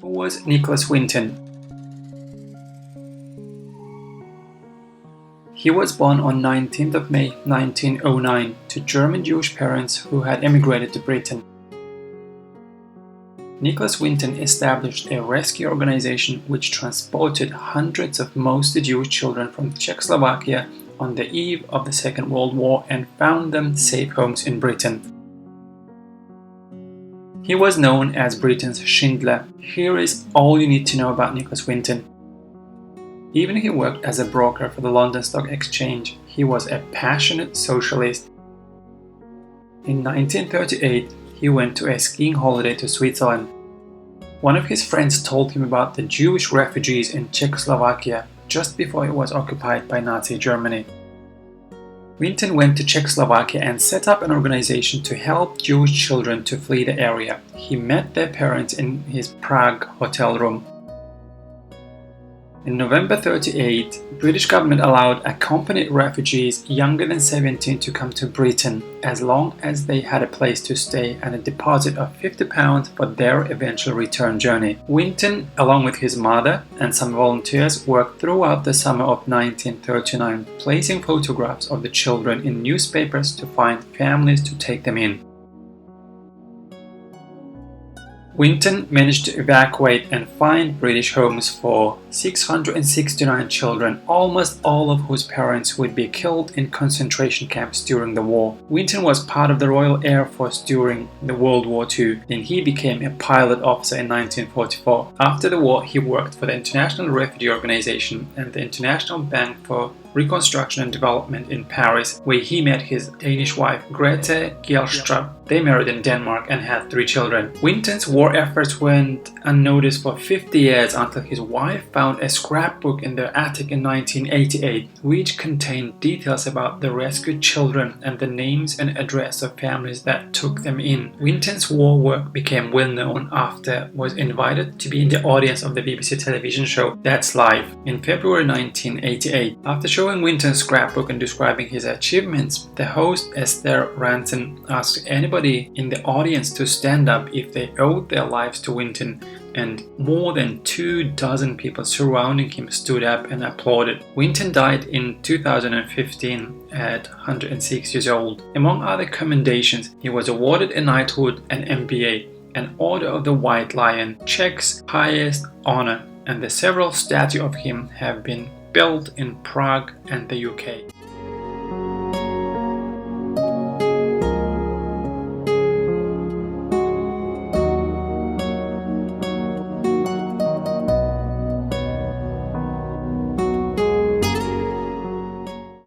Who was Nicholas Winton? He was born on 19th of May 1909 to German Jewish parents who had emigrated to Britain. Nicholas Winton established a rescue organization which transported hundreds of mostly Jewish children from Czechoslovakia on the eve of the Second World War and found them safe homes in Britain. He was known as Britain's Schindler. Here is all you need to know about Nicholas Winton. Even he worked as a broker for the London Stock Exchange, he was a passionate socialist. In 1938, he went to a skiing holiday to Switzerland. One of his friends told him about the Jewish refugees in Czechoslovakia just before it was occupied by Nazi Germany. Winton went to Czechoslovakia and set up an organization to help Jewish children to flee the area. He met their parents in his Prague hotel room. In November 1938, British government allowed accompanied refugees younger than 17 to come to Britain as long as they had a place to stay and a deposit of £50 for their eventual return journey. Winton, along with his mother and some volunteers, worked throughout the summer of 1939, placing photographs of the children in newspapers to find families to take them in. Winton managed to evacuate and find British homes for 669 children, almost all of whose parents would be killed in concentration camps during the war. Winton was part of the Royal Air Force during the World War II, and he became a pilot officer in 1944. After the war, he worked for the International Refugee Organization and the International Bank for Reconstruction and Development in Paris, where he met his Danish wife Grete Gjelstrup. They married in Denmark and had 3 children. Winton's war efforts went unnoticed for 50 years until his wife found a scrapbook in their attic in 1988, which contained details about the rescued children and the names and address of families that took them in. Winton's war work became well known after was invited to be in the audience of the BBC television show That's Life in February 1988. After showing Winton's scrapbook and describing his achievements, the host Esther Ranton asked anybody in the audience to stand up if they owed their lives to Winton, and more than 24 people surrounding him stood up and applauded. Winton died in 2015 at 106 years old. Among other commendations, he was awarded a knighthood, an MBA, an Order of the White Lion, Czech's highest honor, and the several statues of him have been built in Prague and the UK.